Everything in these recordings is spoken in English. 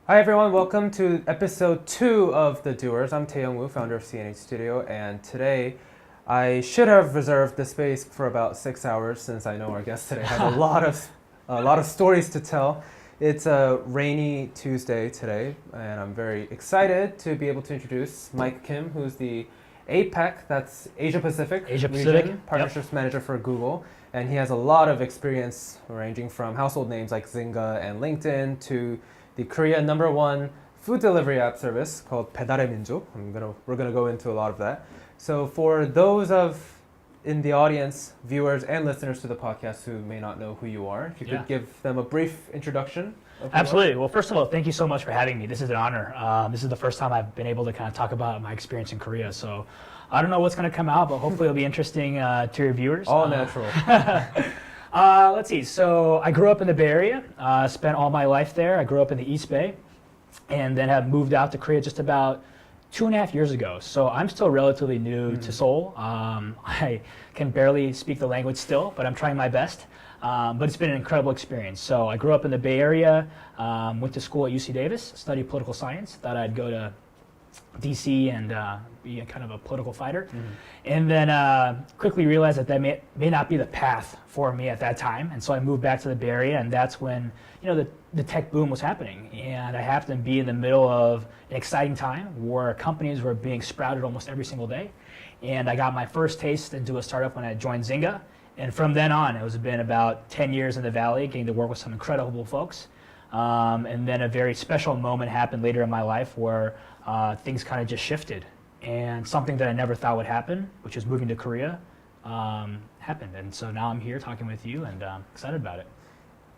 Hi everyone, welcome to episode 2 of the Doers. I'm Taeyoung Woo, founder of CNH Studio, and today I should have reserved the space for about 6 hours since I know our guest today has a lot of stories to tell. It's a rainy Tuesday today, and I'm very excited to be able to introduce Mike Kim, who's the APAC, that's Asia Pacific, region partnerships manager for Google, and he has a lot of experience ranging from household names like Zynga and LinkedIn to the Korea #1 food delivery app service called 배달의 민족. We're gonna go into a lot of that. So for those in the audience, viewers and listeners to the podcast who may not know who you are, if you could give them a brief introduction. Absolutely. Well, first of all, thank you so much for having me. This is an honor. This is the first time I've been able to kind of talk about my experience in Korea. So I don't know what's going to come out, but hopefully it'll be interesting to your viewers. All natural. Let's see. So I grew up in the Bay Area, spent all my life there. I grew up in the East Bay, and then have moved out to Korea just about 2.5 years ago. So I'm still relatively new to Seoul. I can barely speak the language still, but I'm trying my best. But it's been an incredible experience. So I grew up in the Bay Area, went to school at UC Davis, studied political science, thought I'd go to DC and be a kind of a political fighter. And then quickly realized that may not be the path for me at that time. And so I moved back to the Bay Area, and that's when the tech boom was happening. And I happened to be in the middle of an exciting time where companies were being sprouted almost every single day. And I got my first taste into a startup when I joined Zynga. And from then on, it was been about 10 years in the Valley, getting to work with some incredible folks. And then a very special moment happened later in my life where things kind of just shifted. And something that I never thought would happen, which is moving to Korea, happened. And so now I'm here talking with you and excited about it.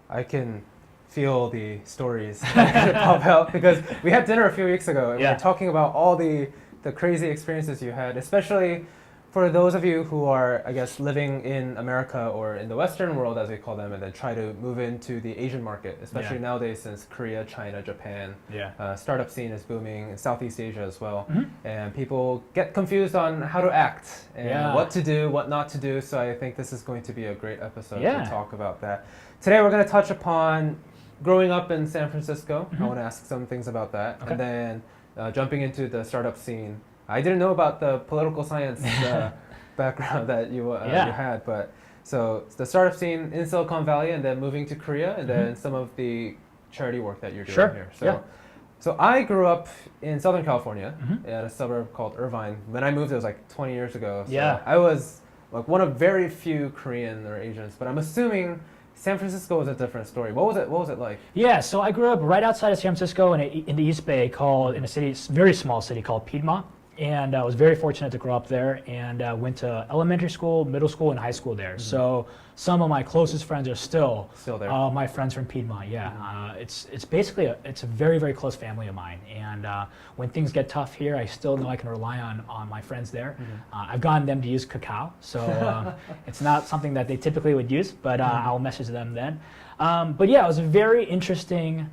I can feel the stories pop out because we had dinner a few weeks ago and we were talking about all the crazy experiences you had, especially for those of you who are, I guess, living in America or in the Western world, as we call them, and then try to move into the Asian market, especially nowadays since Korea, China, Japan, startup scene is booming in Southeast Asia as well. And people get confused on how to act and what to do, what not to do. So I think this is going to be a great episode to talk about that. Today we're going to touch upon growing up in San Francisco. I want to ask some things about that. And then jumping into the startup scene. I didn't know about the political science background that you had, but so the startup scene in Silicon Valley and then moving to Korea and then some of the charity work that you're doing here. So I grew up in Southern California at a suburb called Irvine. When I moved, it was like 20 years ago. So I was like one of very few Korean or Asians, but I'm assuming San Francisco was a different story. What was it like? Yeah, so I grew up right outside of San Francisco in the East Bay, in a very small city called Piedmont. And I was very fortunate to grow up there and went to elementary school, middle school, and high school there. So some of my closest friends are still there. My friends from Piedmont, it's basically it's a very, very close family of mine. And when things get tough here, I still know I can rely on my friends there. I've gotten them to use Kakao, so it's not something that they typically would use, but I'll message them then. But yeah, it was a very interesting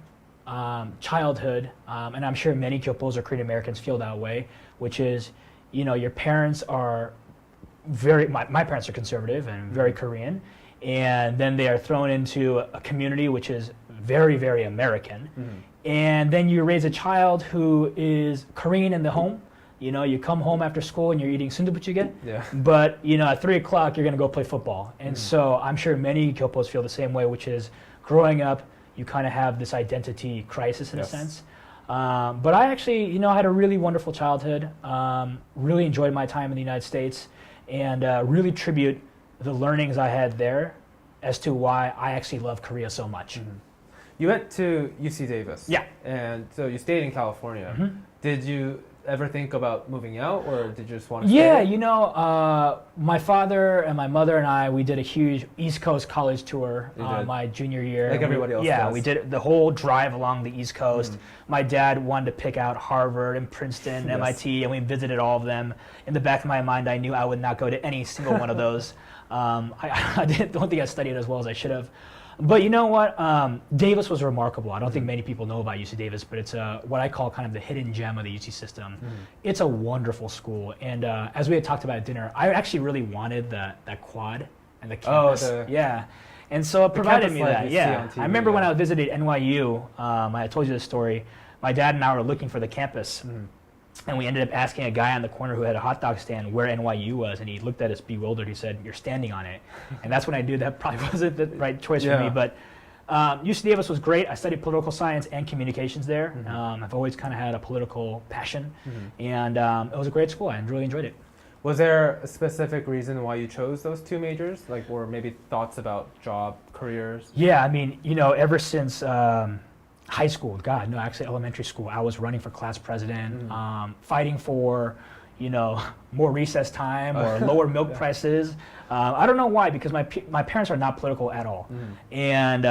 childhood, and I'm sure many Kyopos or Korean Americans feel that way, which is, your parents are my parents are conservative and very Korean, and then they are thrown into a community which is very, very American. And then you raise a child who is Korean in the home. You come home after school and you're eating sundubujigae, but at 3 o'clock you're going to go play football. And so I'm sure many Kyopos feel the same way, which is growing up, you kind of have this identity crisis in a sense. But I actually, I had a really wonderful childhood, really enjoyed my time in the United States, and really tribute the learnings I had there as to why I actually love Korea so much. You went to UC Davis. Yeah. And so you stayed in California. Did you ever think about moving out, or did you just want to stay? Yeah, my father and my mother and I, we did a huge East Coast college tour my junior year. Like everybody else does. We did the whole drive along the East Coast. My dad wanted to pick out Harvard and Princeton and MIT, and we visited all of them. In the back of my mind, I knew I would not go to any single one of those. I don't think I studied as well as I should have. But you know what? Davis was remarkable. I don't think many people know about UC Davis, but it's what I call kind of the hidden gem of the UC system. It's a wonderful school. And as we had talked about at dinner, I actually really wanted that quad and the campus. And so it provided me that. See on TV, I remember when I visited NYU, I told you this story, my dad and I were looking for the campus. And we ended up asking a guy on the corner who had a hot dog stand where NYU was, and he looked at us bewildered. He said, "You're standing on it." And that's when I knew that probably wasn't the right choice for me. But UC Davis was great. I studied political science and communications there. I've always kind of had a political passion, and it was a great school. I really enjoyed it. Was there a specific reason why you chose those two majors, like, or maybe thoughts about job, careers? Yeah, I mean, ever since high school, actually elementary school, I was running for class president, fighting for, more recess time or lower milk prices. I don't know why, because my parents are not political at all. And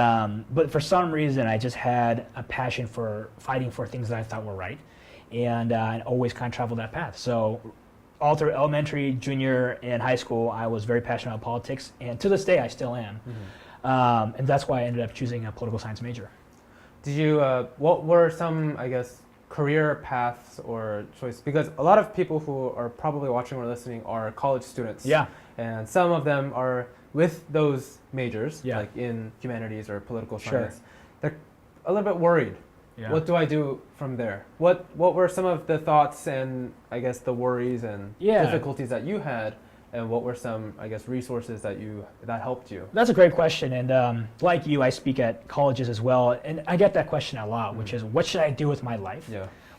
but for some reason, I just had a passion for fighting for things that I thought were right, and I always kind of traveled that path. So all through elementary, junior, and high school, I was very passionate about politics, and to this day, I still am. And that's why I ended up choosing a political science major. Did you, what were some, I guess, career paths or choice? Because a lot of people who are probably watching or listening are college students. Yeah. And some of them are with those majors, like in humanities or political science. They're a little bit worried. What do I do from there? What were some of the thoughts and, I guess, the worries and difficulties that you had? And what were some, I guess, resources that helped you? That's a great question. And like you, I speak at colleges as well. And I get that question a lot, which is, what should I do with my life?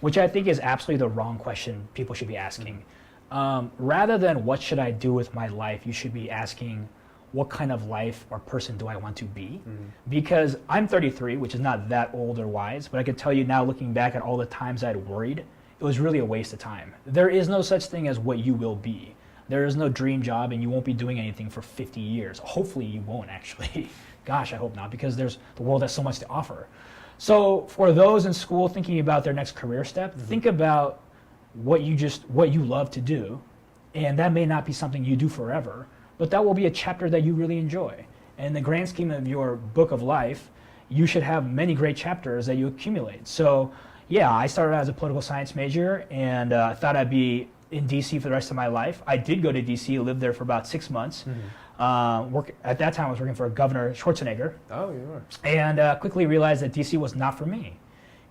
Which I think is absolutely the wrong question people should be asking. Rather than what should I do with my life, you should be asking, what kind of life or person do I want to be? Because I'm 33, which is not that old or wise, but I can tell you now, looking back at all the times I'd worried, it was really a waste of time. There is no such thing as what you will be. There is no dream job, and you won't be doing anything for 50 years. Hopefully you won't, actually. Gosh, I hope not, because the world has so much to offer. So for those in school thinking about their next career step, think about what you love to do, and that may not be something you do forever, but that will be a chapter that you really enjoy. And in the grand scheme of your book of life, you should have many great chapters that you accumulate. So yeah, I started as a political science major, and I thought I'd be in DC for the rest of my life. I did go to DC, lived there for about 6 months. At that time, I was working for Governor Schwarzenegger. Oh, you were. And quickly realized that DC was not for me.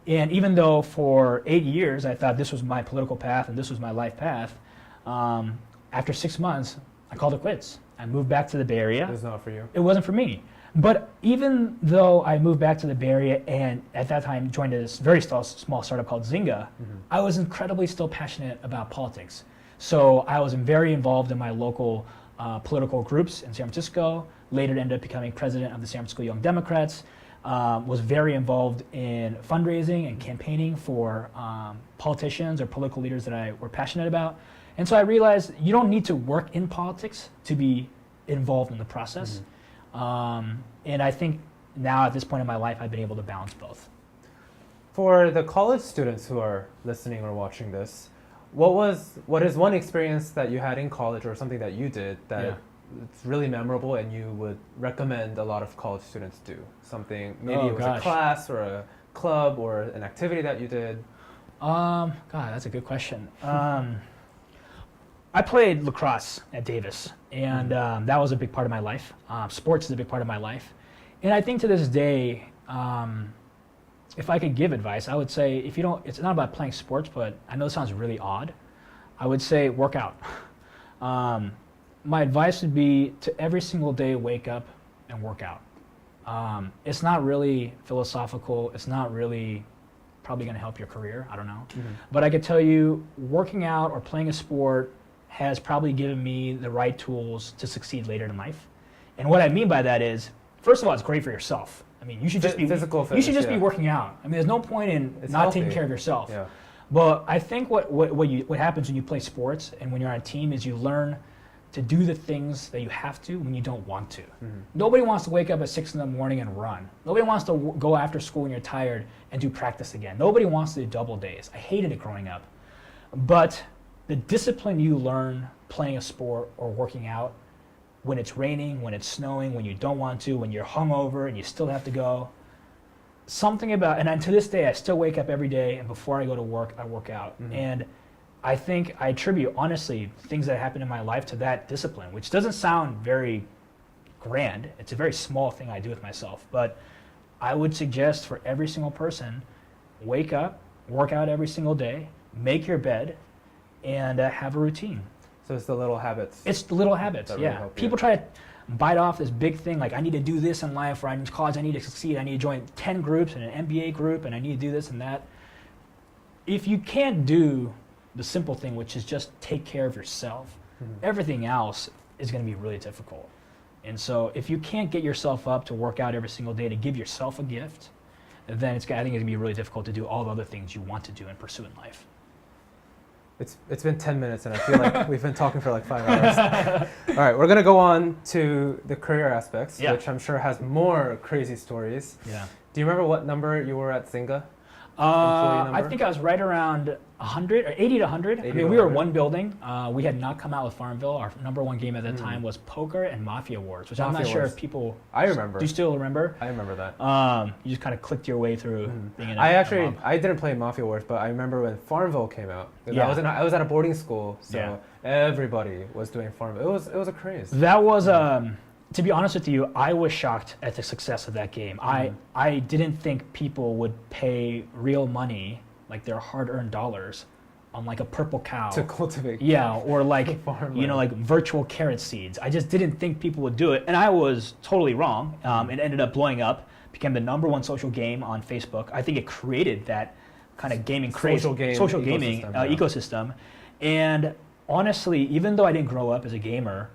And even though for 8 years I thought this was my political path and this was my life path, after 6 months, I called it quits. I moved back to the Bay Area. It was not for you. It wasn't for me. But even though I moved back to the Bay Area and at that time joined this very small startup called Zynga, I was incredibly still passionate about politics. So I was very involved in my local political groups in San Francisco, later ended up becoming president of the San Francisco Young Democrats, was very involved in fundraising and campaigning for politicians or political leaders that I were passionate about. And so I realized you don't need to work in politics to be involved in the process. And I think now at this point in my life, I've been able to balance both. For the college students who are listening or watching this, what is one experience that you had in college or something that you did that it's really memorable and you would recommend a lot of college students do? Something, maybe it was a class or a club or an activity that you did? God, that's a good question. I played lacrosse at Davis, and that was a big part of my life. Sports is a big part of my life. And I think to this day, if I could give advice, I would say it's not about playing sports, but I know it sounds really odd. I would say work out. My advice would be to every single day wake up and work out. It's not really philosophical. It's not really probably going to help your career. I don't know. But I could tell you, working out or playing a sport has probably given me the right tools to succeed later in life. And what I mean by that is, first of all, it's great for yourself. I mean, you should just be physical fitness, you should just be working out. I mean, there's no point in not taking care of yourself. Yeah. But I think what happens when you play sports and when you're on a team is you learn to do the things that you have to when you don't want to. Nobody wants to wake up at 6 in the morning and run. Nobody wants to go after school when you're tired and do practice again. Nobody wants to do double days. I hated it growing up. But the discipline you learn playing a sport or working out when it's raining, when it's snowing, when you don't want to, when you're hungover and you still have to go, something about, and to this day I still wake up every day and before I go to work, I work out. And I think I attribute, honestly, things that happen in my life to that discipline, which doesn't sound very grand. It's a very small thing I do with myself. But I would suggest for every single person, wake up, work out every single day, make your bed, and have a routine. So it's the little habits. It's the little habits, that yeah. really help People try to bite off this big thing, like I need to do this in life, or I need college, I need to succeed, I need to join 10 groups and an MBA group, and I need to do this and that. If you can't do the simple thing, which is just take care of yourself, everything else is going to be really difficult. And so if you can't get yourself up to work out every single day to give yourself a gift, then I think it's going to be really difficult to do all the other things you want to do and pursue in life. It's been 10 minutes and I feel like we've been talking for like 5 hours. All right, we're going to go on to the career aspects, which I'm sure has more crazy stories. Yeah. Do you remember what number you were at Zynga? I think I was right around 100, or 80 to 100. I mean, we were one building. We had not come out with Farmville. Our number one game at that time was Poker and Mafia Wars, which I'm not sure if people... I remember. Do you still remember? I remember that. You just kind of clicked your way through being in I didn't play Mafia Wars, but I remember when Farmville came out. Yeah. I was at a boarding school, so everybody was doing Farmville. It was a craze. That was... to be honest with you, I was shocked at the success of that game. I didn't think people would pay real money, like their hard-earned dollars, on like a purple cow. To cultivate. Yeah, or like, like virtual carrot seeds. I just didn't think people would do it, and I was totally wrong. It ended up blowing up, became the number 1 social game on Facebook. I think it created that kind of gaming craze, social gaming ecosystem. And honestly, even though I didn't grow up as a gamer,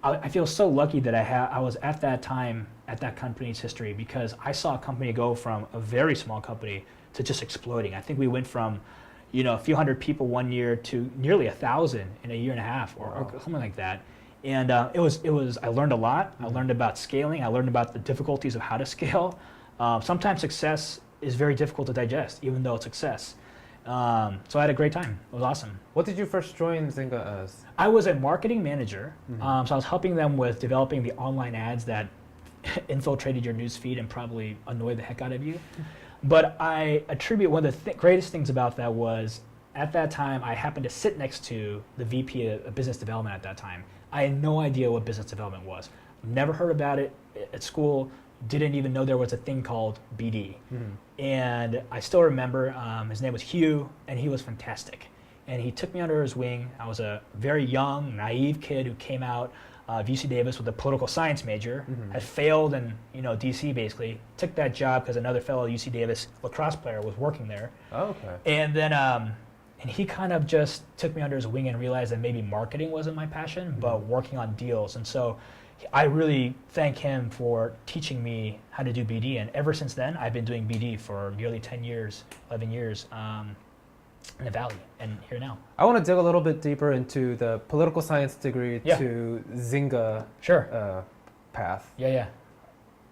I feel so lucky that I was at that time at that company's history, because I saw a company go from a very small company to just exploding. I think we went from, a few hundred people one year to nearly 1,000 in a year and a half, or something like that. And it was. I learned a lot. I learned about scaling. I learned about the difficulties of how to scale. Sometimes success is very difficult to digest, even though it's success. So I had a great time. It was awesome. What did you first join Zynga as? I was a marketing manager. So I was helping them with developing the online ads that infiltrated your newsfeed and probably annoyed the heck out of you. But I attribute one of the greatest things about that was, at that time, I happened to sit next to the VP of business development at that time. I had no idea what business development was. Never heard about it at school. Didn't even know there was a thing called BD. And I still remember, his name was Hugh, and he was fantastic. And he took me under his wing. I was a very young, naive kid who came out of UC Davis with a political science major, had failed in DC basically, took that job because another fellow UC Davis lacrosse player was working there. Oh, okay. And then and he kind of just took me under his wing and realized that maybe marketing wasn't my passion, but working on deals. And so I really thank him for teaching me how to do BD, and ever since then, I've been doing BD for nearly 10 years, 11 years in the Valley, and here now. I want to dig a little bit deeper into the political science degree to Zynga path. Yeah.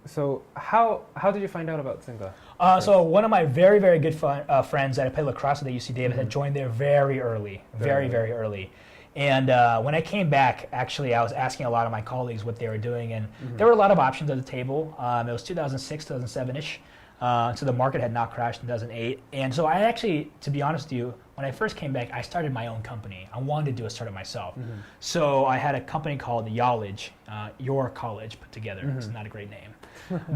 So how did you find out about Zynga? So one of my very, very good friends that I played lacrosse with at UC Davis had joined there very early, very early. And when I came back, actually, I was asking a lot of my colleagues what they were doing, and there were a lot of options at the table. It was 2006, 2007-ish, so the market had not crashed in 2008. And so I actually, to be honest with you, when I first came back, I started my own company. I wanted to start it myself. So I had a company called Yallage, Your College put together. It's not a great name.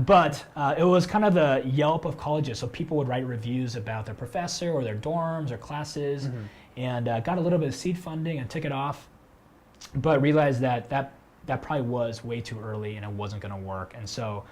But it was kind of the Yelp of colleges, so people would write reviews about their professor or their dorms or classes, and got a little bit of seed funding and took it off, but realized that probably was way too early and it wasn't going to work. And so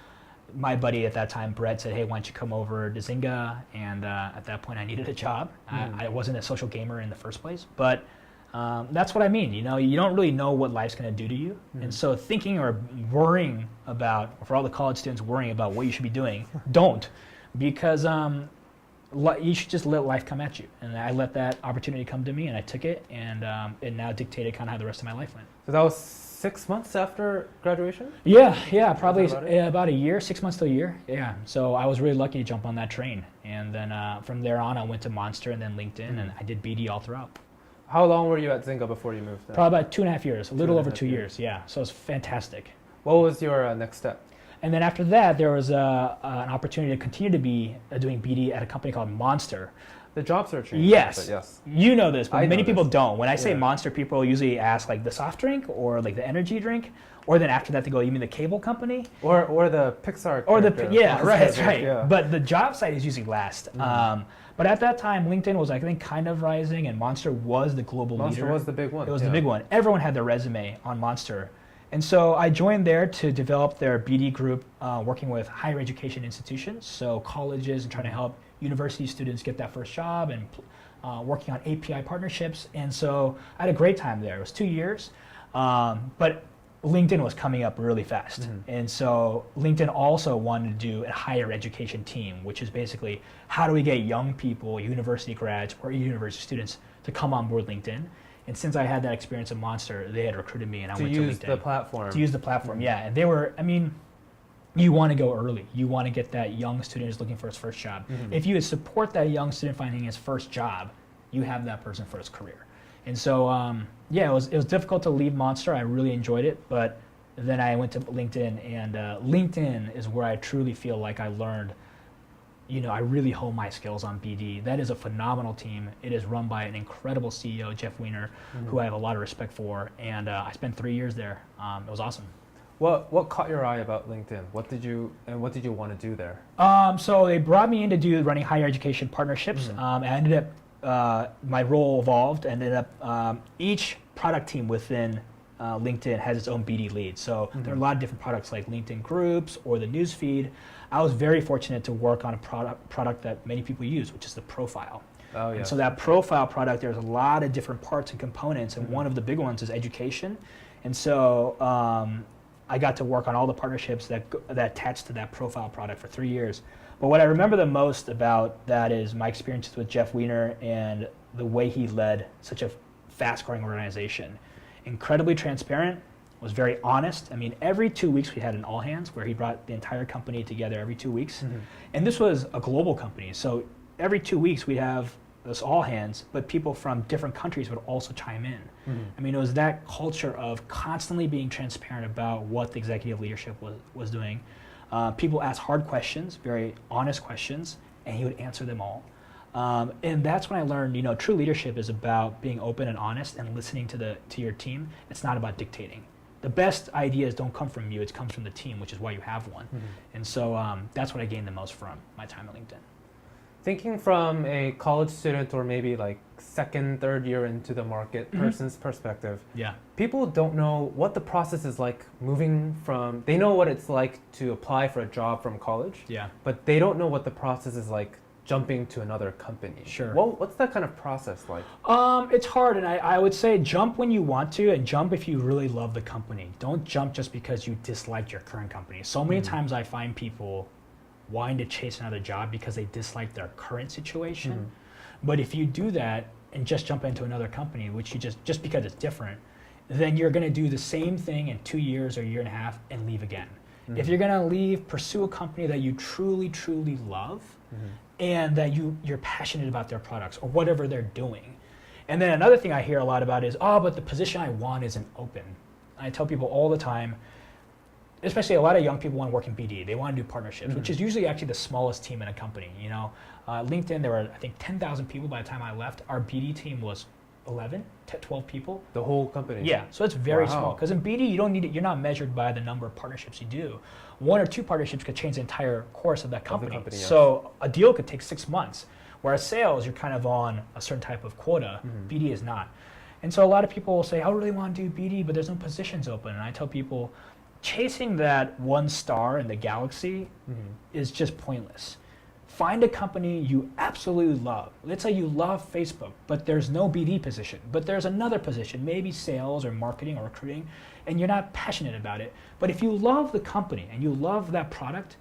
my buddy at that time, Brett, said, hey, why don't you come over to Zynga? And at that point I needed a job. I wasn't a social gamer in the first place, but that's what I mean. You don't really know what life's going to do to you. And so thinking or worrying about, for all the college students worrying about what you should be doing, don't, because you should just let life come at you. And I let that opportunity come to me, and I took it, and it now dictated kind of how the rest of my life went. So that was 6 months after graduation? Yeah, probably about a year, 6 months to a year. Yeah, so I was really lucky to jump on that train. And then from there on, I went to Monster and then LinkedIn, and I did BD all throughout. How long were you at Zynga before you moved there? Probably about 2.5 years, a little over 2 years, yeah. So it was fantastic. What was your next step? And then after that, there was an opportunity to continue to be doing BD at a company called Monster. The job search. Yes. Yes. You know this, but many people don't. When I say Monster, people usually ask like the soft drink or like the energy drink. or then after that they go, you mean the cable company? Or the Pixar Or the, character. yeah, right, that's right. Yeah. But the job site is usually last. But at that time, LinkedIn was, I think, kind of rising, and Monster was the global leader. Monster was the big one. It was the big one. Everyone had their resume on Monster. And so I joined there to develop their BD group, working with higher education institutions, so colleges, and trying to help university students get that first job, and working on API partnerships. And so I had a great time there. It was 2 years, but LinkedIn was coming up really fast. And so LinkedIn also wanted to do a higher education team, which is basically how do we get young people, university grads or university students, to come on board LinkedIn. And since I had that experience at Monster, they had recruited me, and I went to LinkedIn. To use the platform. To use the platform, yeah. And they were, I mean, you want to go early. You want to get that young student who's looking for his first job. If you support that young student finding his first job, you have that person for his career. And so, yeah, it was difficult to leave Monster. I really enjoyed it, but then I went to LinkedIn, and LinkedIn is where I truly feel like I learned, you know, I really hone my skills on BD. That is a phenomenal team. It is run by an incredible CEO, Jeff Weiner, who I have a lot of respect for, and I spent 3 years there. It was awesome. What caught your eye about LinkedIn? What did you want to do there? So they brought me in to do running higher education partnerships. I ended up, my role evolved, ended up, each product team within LinkedIn has its own BD lead. So there are a lot of different products like LinkedIn Groups or the newsfeed. I was very fortunate to work on a product that many people use, which is the profile. Oh, yeah. And so that profile product, there's a lot of different parts and components, and one of the big ones is education. And so I got to work on all the partnerships that attach to that profile product for 3 years. But what I remember the most about that is my experiences with Jeff Weiner and the way he led such a fast-growing organization. Incredibly transparent, was very honest. I mean, every 2 weeks we had an all-hands where he brought the entire company together every 2 weeks. And this was a global company, so every 2 weeks we'd have this all-hands, but people from different countries would also chime in. I mean, it was that culture of constantly being transparent about what the executive leadership was doing. People asked hard questions, very honest questions, and he would answer them all. And that's when I learned, you know, true leadership is about being open and honest and listening to your team. It's not about dictating. The best ideas don't come from you, it comes from the team, which is why you have one. And so that's what I gained the most from my time at LinkedIn. Thinking from a college student or maybe like second, third year into the market person's perspective, people don't know what the process is like moving from, they know what it's like to apply for a job from college, but they don't know what the process is like jumping to another company. Sure. What's that kind of process like? It's hard, and I would say jump when you want to, and jump if you really love the company. Don't jump just because you dislike your current company. So many times I find people wanting to chase another job because they dislike their current situation. But if you do that and just jump into another company, which you just because it's different, then you're going to do the same thing in 2 years or a year and a half and leave again. If you're going to leave, pursue a company that you truly, truly love, and that you're passionate about their products or whatever they're doing. And then another thing I hear a lot about is, oh, but the position I want isn't open. I tell people all the time, especially a lot of young people want to work in BD. They want to do partnerships, which is usually actually the smallest team in a company. You know, LinkedIn, there were, I think, 10,000 people by the time I left. Our BD team was 12 people. The whole company? Yeah, so it's very small. Because in BD, you don't need it. You're not measured by the number of partnerships you do. 1 or 2 partnerships could change the entire course of that company. So a deal could take 6 months. Whereas sales, you're kind of on a certain type of quota. BD is not. And so a lot of people will say, I really want to do BD, but there's no positions open. And I tell people, chasing that one star in the galaxy is just pointless. Find a company you absolutely love. Let's say you love Facebook, but there's no BD position, but there's another position, maybe sales or marketing or recruiting, and you're not passionate about it. But if you love the company and you love that product,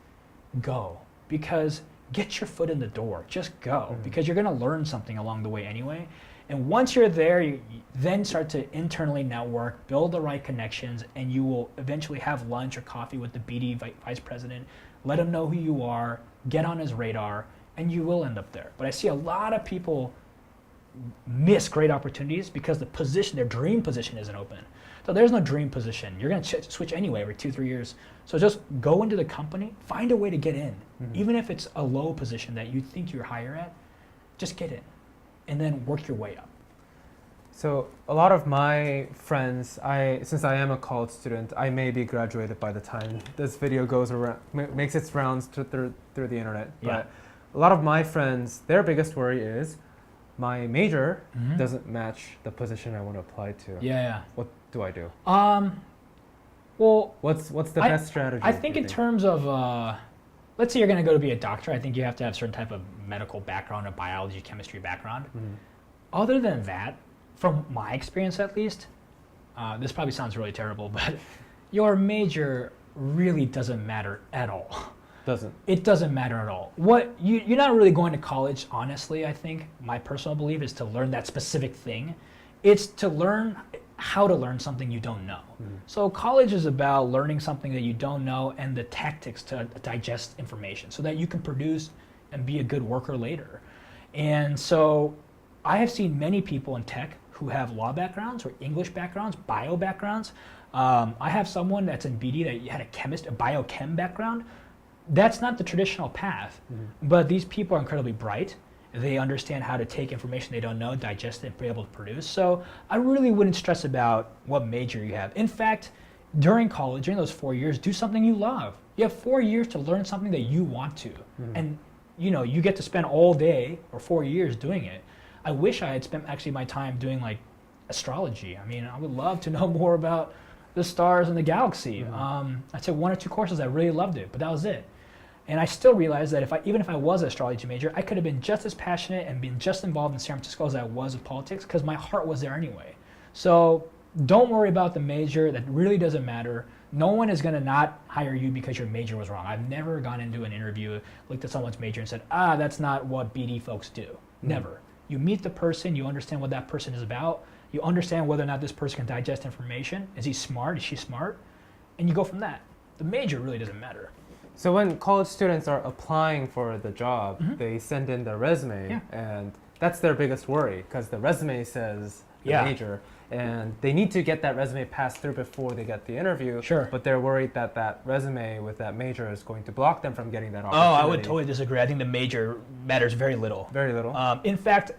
go. Because get your foot in the door. Just go. Because you're going to learn something along the way anyway. And once you're there, you then start to internally network, build the right connections, and you will eventually have lunch or coffee with the BD vice president, let him know who you are, get on his radar, and you will end up there. But I see a lot of people miss great opportunities because the position, their dream position isn't open. So there's no dream position. You're going to switch anyway every 2-3 years. So just go into the company, find a way to get in. Even if it's a low position that you think you're higher at, just get in. And then work your way up. So a lot of my friends, since I am a college student, I may be graduated by the time this video goes around, makes its rounds through the internet. Yeah. But a lot of my friends, their biggest worry is my major Mhm. doesn't match the position I want to apply to. Yeah. What do I do? Well, What's the best strategy? I think in terms of, let's say you're going to go to be a doctor, I think you have to have a certain type of medical background, a biology, chemistry background. Mhm. Other than that, from my experience at least, this probably sounds really terrible, but your major really doesn't matter at all. Doesn't. It doesn't matter at all. What you're not really going to college, honestly, I think. My personal belief is to learn that specific thing. It's to learn how to learn something you don't know. So college is about learning something that you don't know and the tactics to digest information so that you can produce and be a good worker later. And so I have seen many people in tech who have law backgrounds or English backgrounds, bio backgrounds. I have someone that's in BD that had a biochem background. That's not the traditional path, but these people are incredibly bright. They understand how to take information they don't know, digest it, and be able to produce. So I really wouldn't stress about what major you have. In fact, during college, during those 4 years, do something you love. You have 4 years to learn something that you want to. And you get to spend all day or 4 years doing it. I wish I had spent actually my time doing like astrology. I mean, I would love to know more about the stars and the galaxy. I took 1 or 2 courses, I really loved it, but that was it. And I still realized that even if I was an astrology major, I could have been just as passionate and been just involved in San Francisco as I was with politics because my heart was there anyway. So don't worry about the major. That really doesn't matter. No one is going to not hire you because your major was wrong. I've never gone into an interview, looked at someone's major and said, that's not what BD folks do. Never. You meet the person, you understand what that person is about, you understand whether or not this person can digest information. Is he smart? Is she smart? And you go from that. The major really doesn't matter. So when college students are applying for the job, they send in their resume, and that's their biggest worry because the resume says the major, and they need to get that resume passed through before they get the interview. Sure. But they're worried that that resume with that major is going to block them from getting that opportunity. Oh, I would totally disagree. I think the major matters very little. Very little. In fact,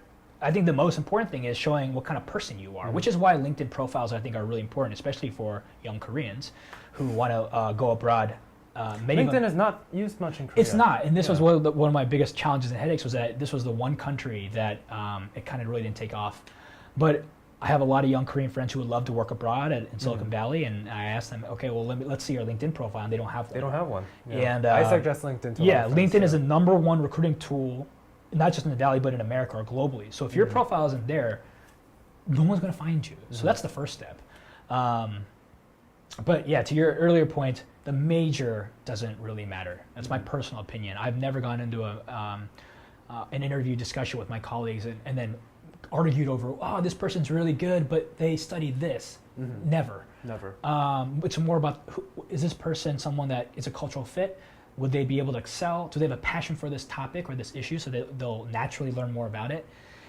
I think the most important thing is showing what kind of person you are, which is why LinkedIn profiles I think are really important, especially for young Koreans who want to go abroad. LinkedIn is not used much in Korea. It's not, and this was one of my biggest challenges and headaches was that this was the one country that it kind of really didn't take off. But I have a lot of young Korean friends who would love to work abroad in Silicon Valley, and I asked them, okay, well, let's see your LinkedIn profile, and they don't have one. They don't have one. Yeah. And I suggest LinkedIn to yeah, LinkedIn is the #1 recruiting tool, not just in the Valley, but in America or globally. So if your profile isn't there, no one's going to find you. So that's the first step. But yeah, to your earlier point, the major doesn't really matter. That's my personal opinion. I've never gone into an interview discussion with my colleagues and then argued over, this person's really good, but they studied this. Never. It's more about, is this person someone that is a cultural fit? Would they be able to excel? Do they have a passion for this topic or this issue so that they'll naturally learn more about it?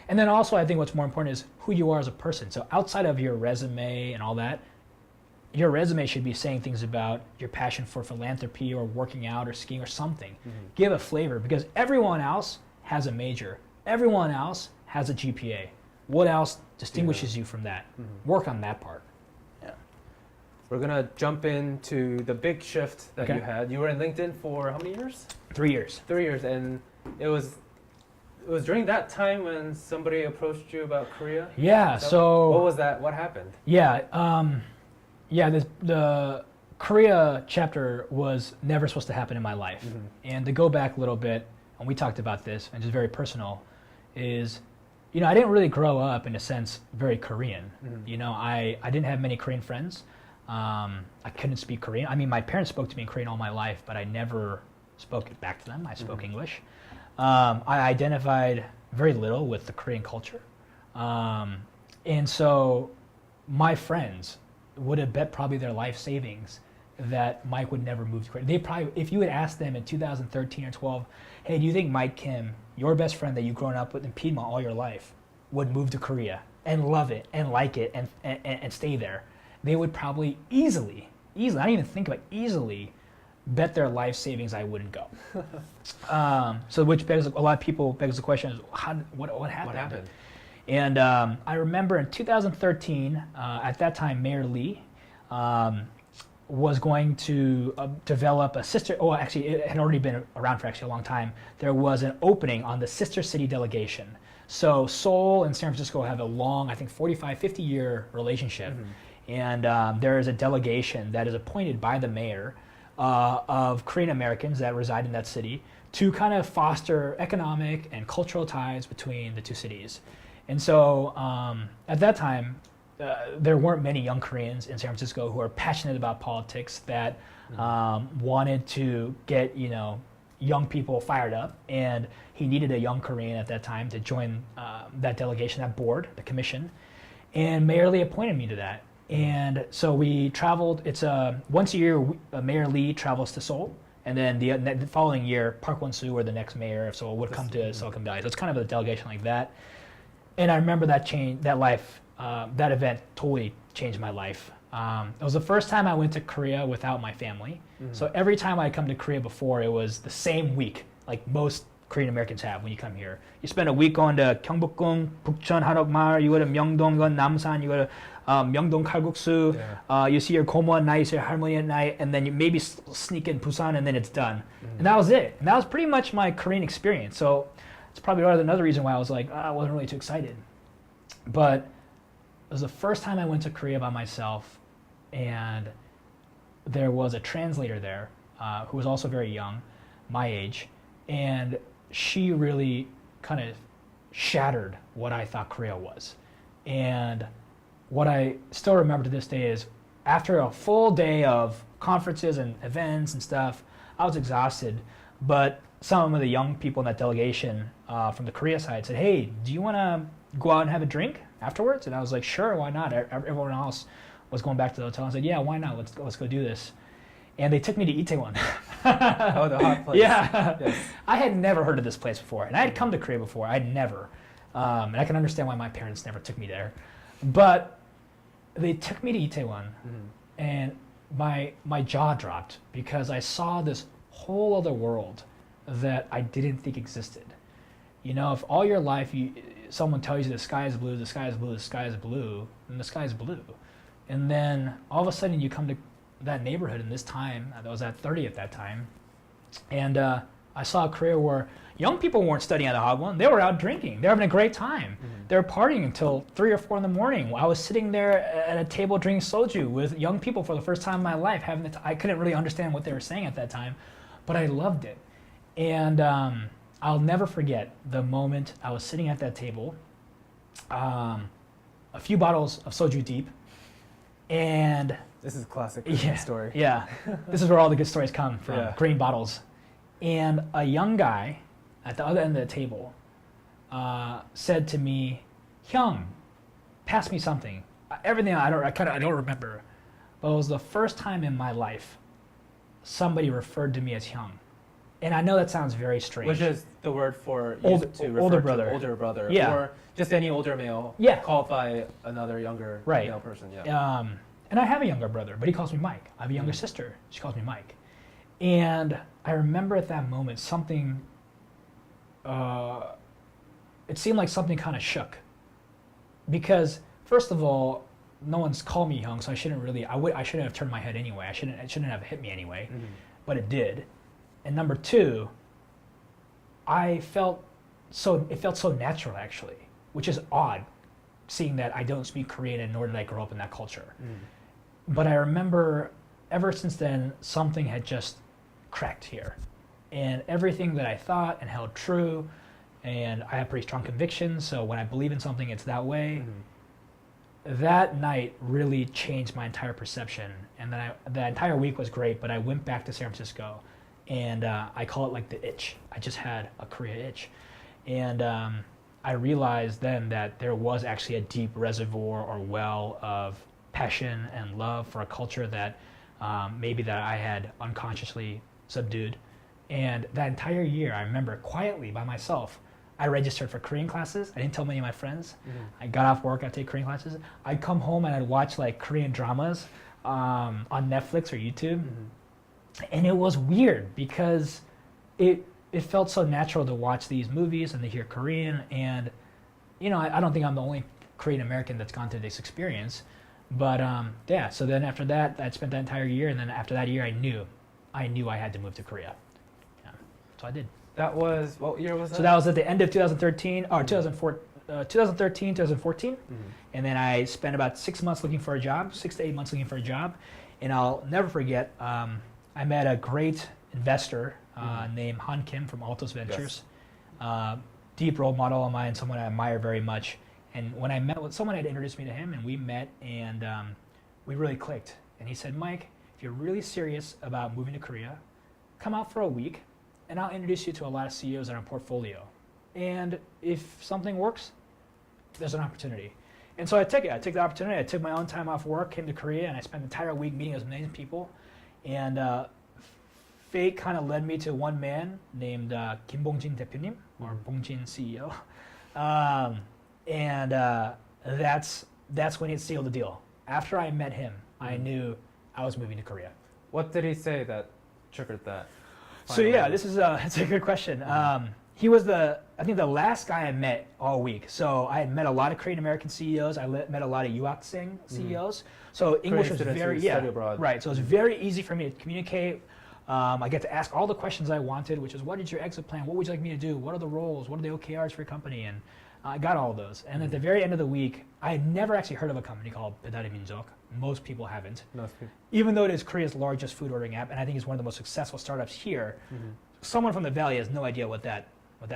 And then also I think what's more important is who you are as a person. So outside of your resume and all that, your resume should be saying things about your passion for philanthropy or working out or skiing or something. Give a flavor because everyone else has a major. Everyone else has a GPA. What else distinguishes you from that? Work on that part. Yeah. We're going to jump into the big shift that you had. You were in LinkedIn for how many years? 3 years. 3 years. And it was during that time when somebody approached you about Korea? Yeah. So what was that? What happened? Yeah. The Korea chapter was never supposed to happen in my life. And to go back a little bit, and we talked about this, and just very personal, is, I didn't really grow up, in a sense, very Korean. I didn't have many Korean friends. I couldn't speak Korean. I mean, my parents spoke to me in Korean all my life, but I never spoke it back to them. I spoke English. I identified very little with the Korean culture. And so my friends would have bet probably their life savings that Mike would never move to Korea. They probably, if you had asked them in 2013 or 12, hey, do you think Mike Kim, your best friend that you've grown up with in Piedmont all your life, would move to Korea and love it and like it and stay there? They would probably easily, I don't even think about easily, bet their life savings I wouldn't go. So which begs, a lot of people begs the question is, what happened? What happened? And I remember in 2013, at that time, Mayor Lee was going to develop a sister. Oh, actually, it had already been around for actually a long time. There was an opening on the sister city delegation. So Seoul and San Francisco have a long, I think, 45, 50-year relationship. And there is a delegation that is appointed by the mayor of Korean Americans that reside in that city to kind of foster economic and cultural ties between the two cities. And so at that time, there weren't many young Koreans in San Francisco who were passionate about politics that wanted to get, young people fired up. And he needed a young Korean at that time to join that delegation, that board, the commission. And Mayor Lee appointed me to that. And so we traveled. It's once a year, Mayor Lee travels to Seoul. And then the following year, Park Won-soo, or the next mayor of Seoul, would come to Silicon Valley. So it's kind of a delegation like that. And I remember that event totally changed my life. It was the first time I went to Korea without my family. So every time I come to Korea before, it was the same week, like most Korean Americans have when you come here. You spend a week going to Gyeongbokgung, Bukchon, Hanok-mar, you go to Myeongdong, you go to Namsan, you go to Myeongdong Kalguksu, you see your Komo at night, you see your Harmony at night, and then you maybe sneak in Busan, and then it's done. And that was it. And that was pretty much my Korean experience. So it's probably another reason why I was like, I wasn't really too excited. But it was the first time I went to Korea by myself, and there was a translator there who was also very young, my age, and she really kind of shattered what I thought Korea was. And what I still remember to this day is after a full day of conferences and events and stuff, I was exhausted, but some of the young people in that delegation from the Korea side said, hey, do you want to go out and have a drink afterwards? And I was like, sure, why not? Everyone else was going back to the hotel. I said, yeah, why not? Let's go do this. And they took me to Itaewon. Oh, the hot place. Yeah. Yes. I had never heard of this place before. And I had come to Korea before. I'd never. And I can understand why my parents never took me there. But they took me to Itaewon. And my jaw dropped because I saw this whole other world that I didn't think existed. If all your life someone tells you the sky is blue, the sky is blue, the sky is blue, then the sky is blue. And then all of a sudden you come to that neighborhood in this time, I was at 30 at that time, and I saw a Korea where young people weren't studying at the Hagwon, they were out drinking, they were having a great time. They were partying until 3 or 4 in the morning. I was sitting there at a table drinking soju with young people for the first time in my life. I couldn't really understand what they were saying at that time, but I loved it. And I'll never forget the moment I was sitting at that table, a few bottles of soju deep, and this is a classic story. Yeah, this is where all the good stories come from, green bottles. And a young guy at the other end of the table said to me, "Hyung, pass me something." Everything I don't remember, but it was the first time in my life somebody referred to me as Hyung. And I know that sounds very strange. Which is the word for older brother. Older brother. Yeah. Or just any older male called by another younger male person. Yeah. And I have a younger brother, but he calls me Mike. I have a younger sister. She calls me Mike. And I remember at that moment something, it seemed like something kind of shook. Because first of all, no one's called me Hyung, so I shouldn't have turned my head anyway. It shouldn't have hit me anyway, but it did. And number two, it felt so natural actually, which is odd, seeing that I don't speak Korean and nor did I grow up in that culture. But I remember ever since then, something had just cracked here. And everything that I thought and held true, and I have pretty strong convictions, so when I believe in something, it's that way. That night really changed my entire perception. And then the entire week was great, but I went back to San Francisco. And I call it like the itch. I just had a Korea itch. And I realized then that there was actually a deep reservoir or well of passion and love for a culture that maybe that I had unconsciously subdued. And that entire year, I remember quietly by myself, I registered for Korean classes. I didn't tell many of my friends. I got off work, I'd take Korean classes. I'd come home and I'd watch like Korean dramas on Netflix or YouTube. And it was weird because it felt so natural to watch these movies and to hear Korean, and I don't think I'm the only Korean American that's gone through this experience. But yeah, so then after that, I spent that entire year, and then after that year, I knew I had to move to Korea. Yeah. So I did. That was, what year was that? So that was at the end of 2013, or 2013, 2014. And then I spent about 6 months looking for a job, 6 to 8 months looking for a job. And I'll never forget, I met a great investor named Han Kim from Altos Ventures. Yes. Deep role model of mine, someone I admire very much. And when I met with someone, had introduced me to him, and we met, and we really clicked. And he said, Mike, if you're really serious about moving to Korea, come out for a week, and I'll introduce you to a lot of CEOs in our portfolio. And if something works, there's an opportunity. And so I took it. I took the opportunity. I took my own time off work, came to Korea, and I spent the entire week meeting as many people. And fate kind of led me to one man named Kim Bongjin 대표님, or Bongjin CEO. And that's when he sealed the deal. After I met him, I knew I was moving to Korea. What did he say that triggered that? So yeah, it's a good question. He was I think the last guy I met all week. So I had met a lot of Korean American CEOs. I met a lot of yuakseng CEOs. So English was very right. So it was very easy for me to communicate. I get to ask all the questions I wanted, which is, what is your exit plan? What would you like me to do? What are the roles? What are the OKRs for your company? And I got all those. And at the very end of the week, I had never actually heard of a company called 배달의 민족. Most people haven't. Even though it is Korea's largest food ordering app, and I think it's one of the most successful startups here, someone from the Valley has no idea what that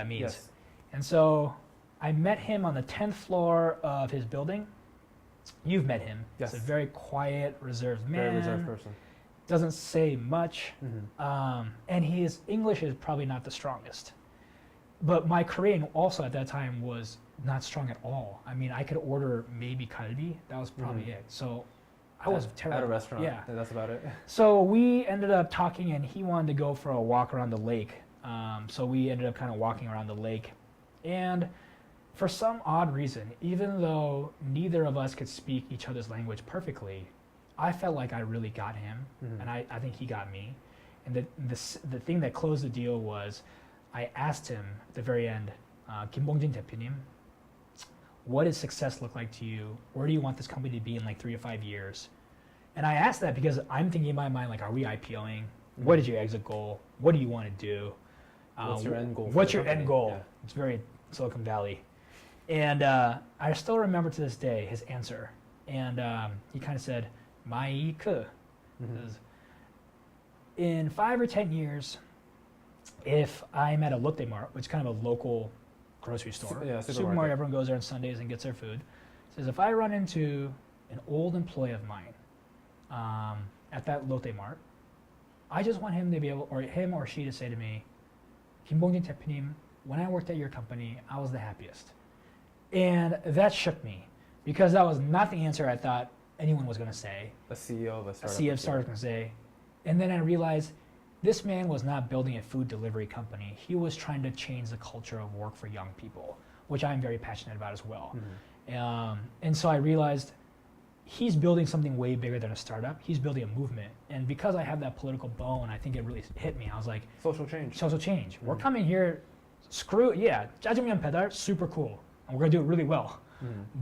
means. Yes. And so I met him on the 10th floor of his building. You've met him. Yes. He's a very quiet, reserved man. Very reserved person. Doesn't say much. And his English is probably not the strongest. But my Korean also at that time was not strong at all. I mean, I could order maybe kalbi. That was probably it. So I was terrible. At a restaurant. Yeah. That's about it. So we ended up talking, and he wanted to go for a walk around the lake. So we ended up kind of walking around the lake. And for some odd reason, even though neither of us could speak each other's language perfectly, I felt like I really got him, and I think he got me. And the thing that closed the deal was, I asked him at the very end, Kim Bongjin 대표님, what does success look like to you? Where do you want this company to be in like 3 to 5 years? And I asked that because I'm thinking in my mind, like, are we IPOing? What is your exit goal? What do you want to do? What's your end goal? What's your end goal? Yeah. It's very Silicon Valley. And I still remember to this day his answer. And he kind of said, Mike, in 5 or 10 years, if I'm at a Lotte Mart, which is kind of a local grocery store, supermarket, everyone goes there on Sundays and gets their food. Says, if I run into an old employee of mine at that Lotte Mart, I just want him to be able, or him or she to say to me, 김봉진 대표님, when I worked at your company, I was the happiest. And that shook me, because that was not the answer I thought anyone was going to say. A CEO of a startup. A CEO of a startup was going to say. And then I realized this man was not building a food delivery company. He was trying to change the culture of work for young people, which I'm very passionate about as well. And so I realized he's building something way bigger than a startup. He's building a movement. And because I have that political bone, I think it really hit me. I was like, social change. Social change. We're coming here, 짜장면 배달, super cool. And we're going to do it really well.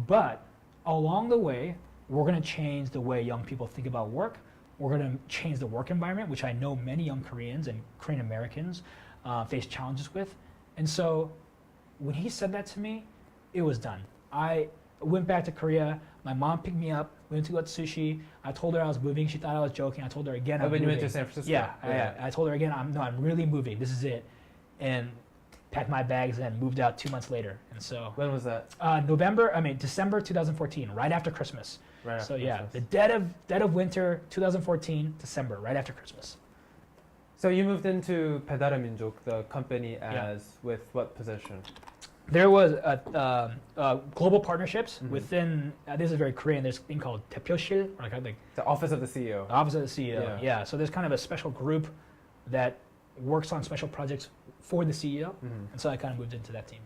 But along the way, we're going to change the way young people think about work. We're going to change the work environment, which I know many young Koreans and Korean Americans face challenges with. And so when he said that to me, it was done. I went back to Korea. My mom picked me up. We went to go to sushi. I told her I was moving. She thought I was joking. I told her again, I'm when moving. You went to San Francisco? Yeah. I told her again, I'm really moving. This is it. And packed my bags and moved out 2 months later. And so when was that? December 2014, right after Christmas. Right so after Christmas. The dead of winter, 2014, December, right after Christmas. So you moved into 배달의 민족, the company, with what position? There was global partnerships within. This is very Korean. There's a thing called 대표실, or like the office of the CEO. The office of the CEO. Yeah. So there's kind of a special group that works on special projects for the CEO, and so I kind of moved into that team.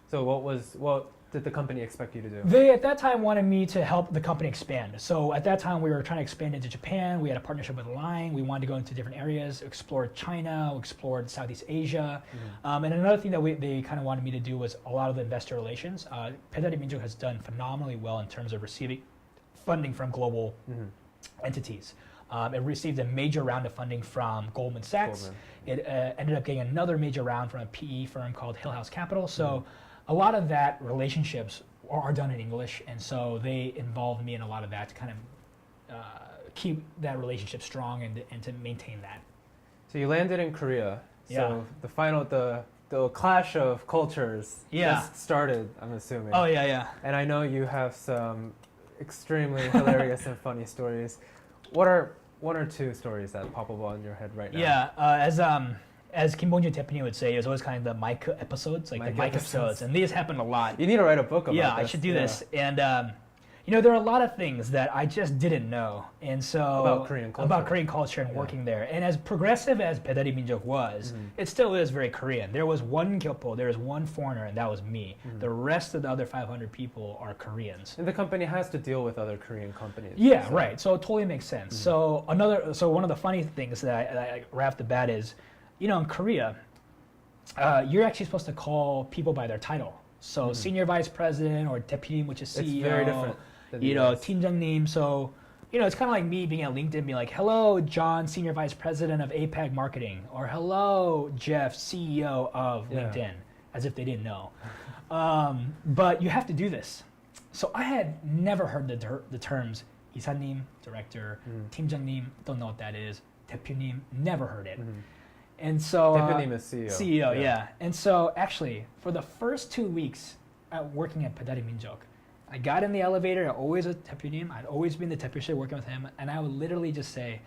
So what did the company expect you to do? They at that time wanted me to help the company expand. So at that time we were trying to expand into Japan. We had a partnership with Line. We wanted to go into different areas, explore China, explored Southeast Asia. And another thing that they kind of wanted me to do was a lot of the investor relations. Pedari Minjuk has done phenomenally well in terms of receiving funding from global entities. It received a major round of funding from Goldman Sachs. It ended up getting another major round from a PE firm called Hill House Capital. So a lot of that relationships are done in English, and so they involved me in a lot of that to kind of keep that relationship strong and to maintain that. So you landed in Korea. Yeah. So the clash of cultures just started, I'm assuming. Oh yeah. And I know you have some extremely hilarious and funny stories. What are one or two stories that pop up on your head right now? Yeah, as Kim Bong-joon 대표님 would say, it was always kind of the mic episodes, like the mic episodes, and these happen a lot. You need to write a book about this. Yeah, I should do this. And there are a lot of things that I just didn't know, and so about Korean culture and working there. And as progressive as Pedari Minjuk was, it still is very Korean. There was one Gyeopo, there was one foreigner, and that was me. The rest of the other 500 people are Koreans. And the company has to deal with other Korean companies. Yeah, right. So it totally makes sense. So one of the funny things that I right off the bat is, in Korea, you're actually supposed to call people by their title. So senior vice president or 대표님, which is CEO. It's very different. 팀장님. So, it's kind of like me being at LinkedIn, being like, hello, John, senior vice president of APAC marketing, or hello, Jeff, CEO of LinkedIn, as if they didn't know. But you have to do this. So I had never heard the terms 이사님, director, 팀장님, don't know what that is, 대표님, never heard it. And so 대표님 is CEO. CEO, yeah. And so actually, for the first 2 weeks working at Pedari Minjuk, I got in the elevator, always a 대표님, I'd always been the 대표실 working with him, and I would literally just say,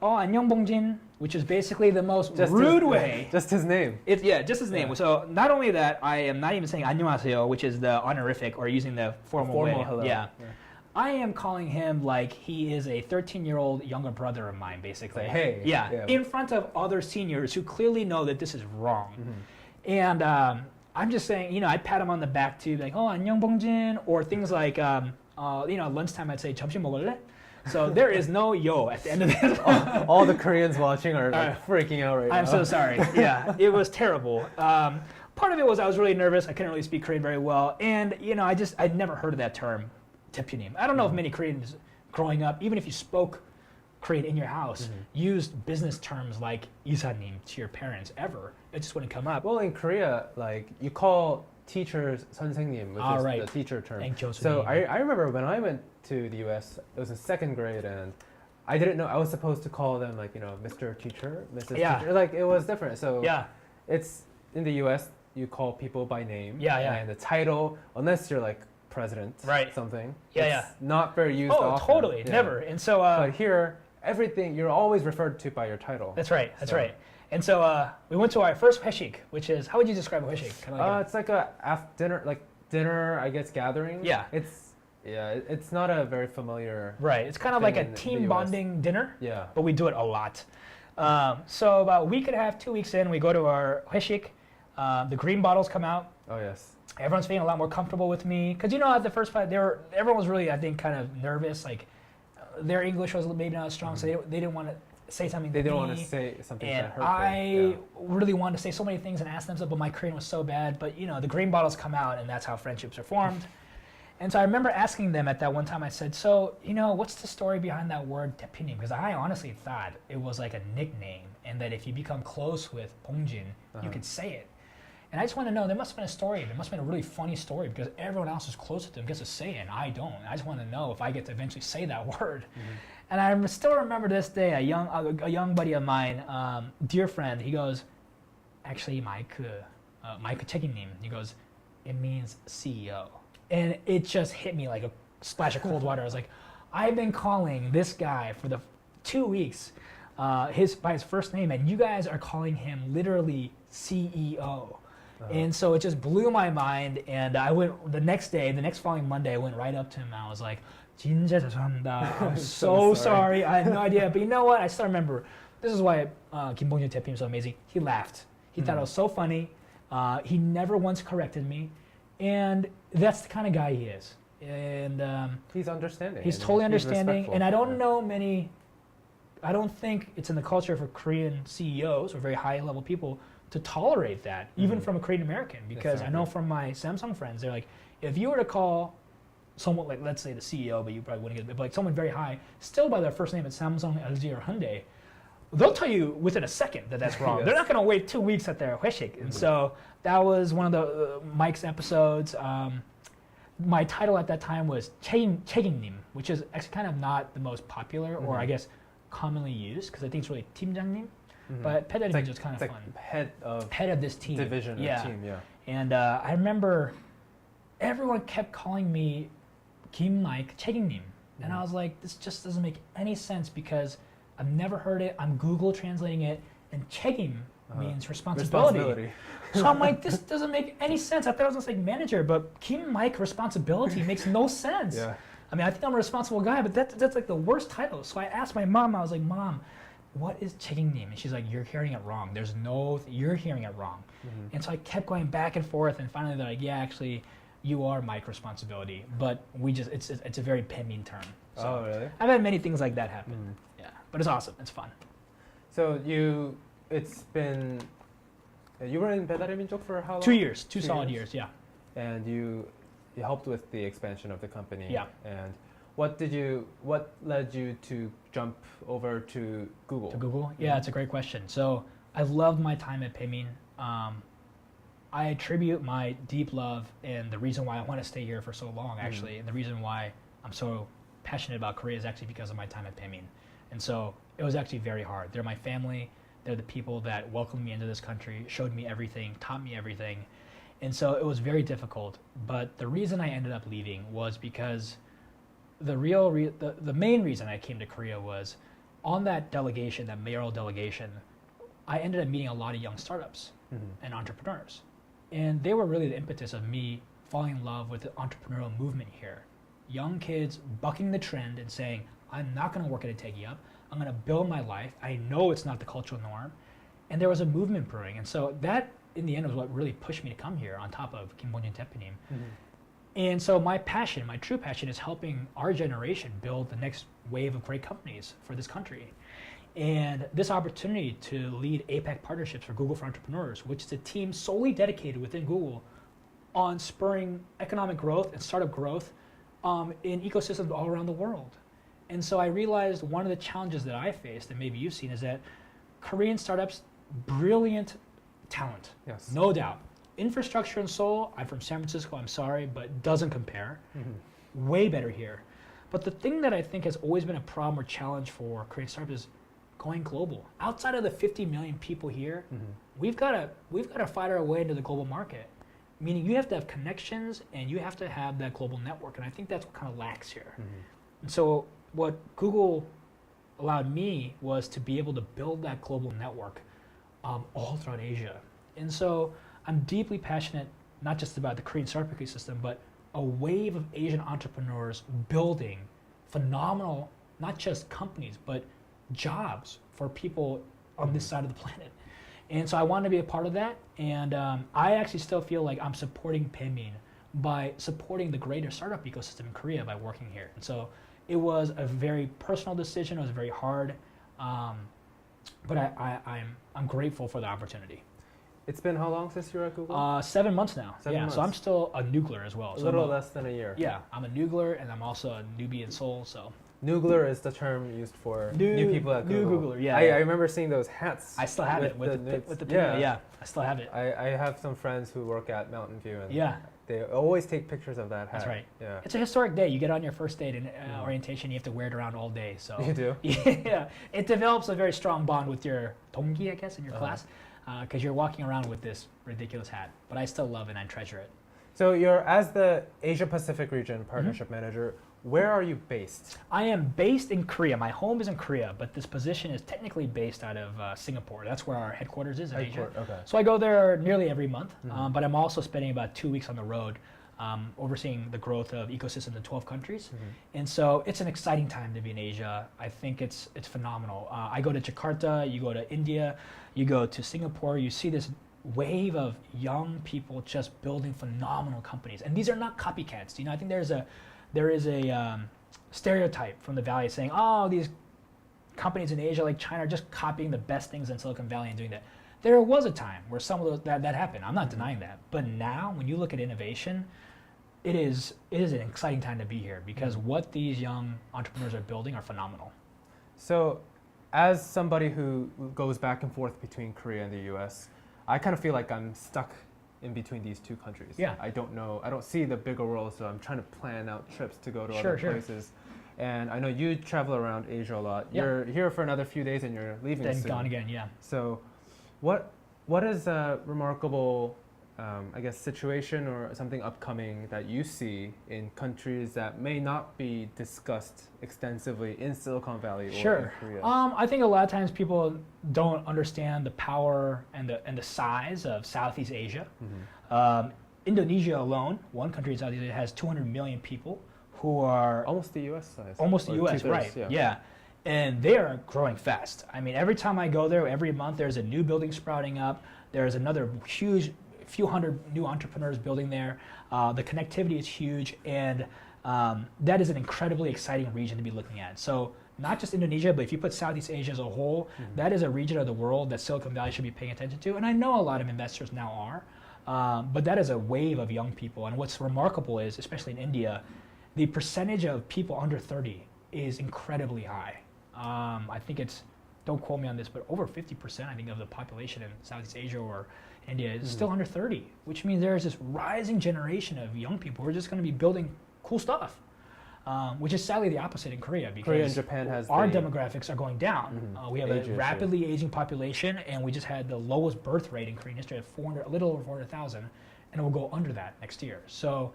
oh, 안녕 봉진, which is basically the most rude way. Just his name. Just his name. So not only that, I am not even saying 안녕하세요, which is the honorific, or using the formal way. Hello. Yeah. I am calling him like he is a 13-year-old younger brother of mine, basically. Like, hey. Yeah, in front of other seniors who clearly know that this is wrong. And I'm just saying, I pat him on the back too, like, oh, 안녕 봉진, or things like, lunchtime I'd say, 점심 먹을래? So there is no yo at the end of it. All the Koreans watching are freaking out right now. I'm so sorry. Yeah, it was terrible. Part of it was I was really nervous. I couldn't really speak Korean very well. And, I'd never heard of that term, 대표님. I don't know if many Koreans growing up, even if you spoke Korean in your house, used business terms like 이사님 to your parents ever. It just wouldn't come up. Well, in Korea, like, you call teachers 선생님, which is the teacher term. So I remember when I went to the US, it was in second grade, and I didn't know, I was supposed to call them like, Mr. Teacher, Mrs. Teacher. Like, it was different. So it's in the US, you call people by name. And the title, unless you're like president, something. It's not very used often. Oh, totally, never. And so, but here, everything, you're always referred to by your title. That's right. And so we went to our first 회식, which is, how would you describe a 회식? It's like a dinner, I guess, gathering. Yeah. It's not a very familiar. Right. It's kind of like a team bonding dinner. Yeah. But we do it a lot. So about a week and a half, 2 weeks in, we go to our 회식. The green bottles come out. Oh yes. Everyone's feeling a lot more comfortable with me because at the first fight, everyone was really, I think, kind of nervous. Like their English was maybe not as strong, so they didn't want to say something. They didn't want to say something that hurtful. I really wanted to say so many things and ask them stuff, but my Korean was so bad. But the green bottles come out, and that's how friendships are formed. And so I remember asking them at that one time. I said, "So what's the story behind that word 대표님?" Because I honestly thought it was like a nickname, and that if you become close with Bongjin, you could say it. And I just want to know, there must have been a story. There must have been a really funny story because everyone else is close to them, gets to say it, and I don't. I just want to know if I get to eventually say that word. And I still remember this day, a young buddy of mine, dear friend, he goes, actually, Mike 책임님, he goes, it means CEO. And it just hit me like a splash of cold water. I was like, I've been calling this guy for the 2 weeks by his first name, and you guys are calling him literally CEO. And so it just blew my mind, and I went the next following Monday, I went right up to him, and I was like, 진짜 죄송합니다. I'm so sorry. I had no idea. But you know what? I still remember. This is why Kim Bong-joon 대표님 is so amazing. He laughed. He thought it was so funny. He never once corrected me. And that's the kind of guy he is. And he's understanding. He's totally understanding. And I don't know many, I don't think it's in the culture for Korean CEOs or very high level people to tolerate that, even from a Korean American. Because I know from my Samsung friends, they're like, if you were to call someone like, let's say the CEO, but you probably wouldn't get it, but like someone very high, still by their first name at Samsung, LG, or Hyundai, they'll tell you within a second that that's wrong. They're not going to wait 2 weeks at their 회식. And so that was one of the Mike's episodes. My title at that time was 책임님, which is actually kind of not the most popular or I guess commonly used because I think it's really 팀장님. But 패대리님 is just kind of fun. Like head of this team. Division or team, yeah. And I remember everyone kept calling me Kim Mike 책임님. And I was like, this just doesn't make any sense because I've never heard it. I'm Google translating it, and 책임 means responsibility. So I'm like, this doesn't make any sense. I thought I was going to say manager, but Kim Mike responsibility makes no sense. Yeah. I mean, I think I'm a responsible guy, but that's like the worst title. So I asked my mom, I was like, Mom, what is 책임님? And she's like, you're hearing it wrong. You're hearing it wrong. And so I kept going back and forth, and finally they're like, yeah, actually, you are Mike responsibility, but it's a very Pimmin term. So oh, really? I've had many things like that happen. Yeah, but it's awesome. It's fun. So you were in 배달의 민족 for how long? 2 years, two solid years, yeah. And you helped with the expansion of the company. Yeah. And what led you to jump over to Google? To Google? Yeah, it's a great question. So I loved my time at Pimmin. I attribute my deep love and the reason why I want to stay here for so long, actually, and the reason why I'm so passionate about Korea is actually because of my time at Pimmin. And so it was actually very hard. They're my family. They're the people that welcomed me into this country, showed me everything, taught me everything. And so it was very difficult. But the reason I ended up leaving was because the main reason I came to Korea was on that delegation, that mayoral delegation, I ended up meeting a lot of young startups and entrepreneurs. And they were really the impetus of me falling in love with the entrepreneurial movement here. Young kids bucking the trend and saying, I'm not going to work at a techie up. I'm going to build my life. I know it's not the cultural norm. And there was a movement brewing. And so that, in the end, was what really pushed me to come here on top of Kim Bonjin Tepinim. And so my true passion is helping our generation build the next wave of great companies for this country. And this opportunity to lead APAC partnerships for Google for Entrepreneurs, which is a team solely dedicated within Google on spurring economic growth and startup growth in ecosystems all around the world. And so I realized one of the challenges that I faced, and maybe you've seen, is that Korean startups, brilliant talent, yes, no doubt. Infrastructure in Seoul, I'm from San Francisco, I'm sorry, but doesn't compare. Way better here. But the thing that I think has always been a problem or challenge for Korean startups is going global. Outside of the 50 million people here, we've got to fight our way into the global market. Meaning you have to have connections and you have to have that global network. And I think that's what kind of lacks here. And so what Google allowed me was to be able to build that global network all throughout Asia. And so I'm deeply passionate, not just about the Korean startup ecosystem, but a wave of Asian entrepreneurs building phenomenal, not just companies, but jobs for people on this side of the planet. And so I wanted to be a part of that. And I actually still feel like I'm supporting Pimmin by supporting the greater startup ecosystem in Korea by working here. And so it was a very personal decision. It was very hard. But I'm grateful for the opportunity. It's been how long since you were at Google? 7 months now. 7 months. So I'm still a noogler as well. A little less than a year. Yeah, I'm a noogler and I'm also a newbie in Seoul. So noogler is the term used for new people at Google. New Googler, yeah. I remember seeing those hats. I still have it with the yeah. yeah, I still have it. I have some friends who work at Mountain View and yeah, they always take pictures of that hat. That's right. Yeah. It's a historic day. You get on your first date in orientation, you have to wear it around all day. So you do? Yeah, it develops a very strong bond with your 동기, I guess, in your class, because you're walking around with this ridiculous hat. But I still love it and I treasure it. So you're, as the Asia Pacific region partnership manager, where are you based? I am based in Korea. My home is in Korea, but this position is technically based out of Singapore. That's where our headquarters is in Asia. Okay. So I go there nearly every month, but I'm also spending about 2 weeks on the road overseeing the growth of ecosystems in 12 countries. And so it's an exciting time to be in Asia. I think it's phenomenal. I go to Jakarta, you go to India, you go to Singapore, you see this wave of young people just building phenomenal companies, and these are not copycats. I think there is a stereotype from the Valley saying, oh, these companies in Asia like China are just copying the best things in Silicon Valley and doing that. There was a time where some of those, that happened. I'm not denying that. But now, when you look at innovation, it is an exciting time to be here because what these young entrepreneurs are building are phenomenal. So, as somebody who goes back and forth between Korea and the US, I kind of feel like I'm stuck in between these two countries. Yeah. I don't see the bigger world, so I'm trying to plan out trips to go to other places. And I know you travel around Asia a lot. Yeah. You're here for another few days and you're leaving Then soon. gone again, yeah. So what is a remarkable, I guess, situation or something upcoming that you see in countries that may not be discussed extensively in Silicon Valley or in Korea? I think a lot of times people don't understand the power and the size of Southeast Asia. Indonesia alone, one country in Southeast Asia, has 200 million people who are almost the U.S. size. Almost the U.S., right? Yeah. And they are growing fast. I mean, every time I go there, every month there's a new building sprouting up. There's another few hundred new entrepreneurs building there. The connectivity is huge, and that is an incredibly exciting region to be looking at. So not just Indonesia, but if you put Southeast Asia as a whole, that is a region of the world that Silicon Valley should be paying attention to. And I know a lot of investors now are, but that is a wave of young people. And what's remarkable is, especially in India, the percentage of people under 30 is incredibly high. I think it's, don't quote me on this, but over 50% I think of the population in Southeast Asia or India is still under 30, which means there's this rising generation of young people who are just going to be building cool stuff, which is sadly the opposite in Korea because Korea and Japan has our demographics are going down. We have Age a rapidly aging population, and we just had the lowest birth rate in Korean history at a little over 400,000, and it will go under that next year. So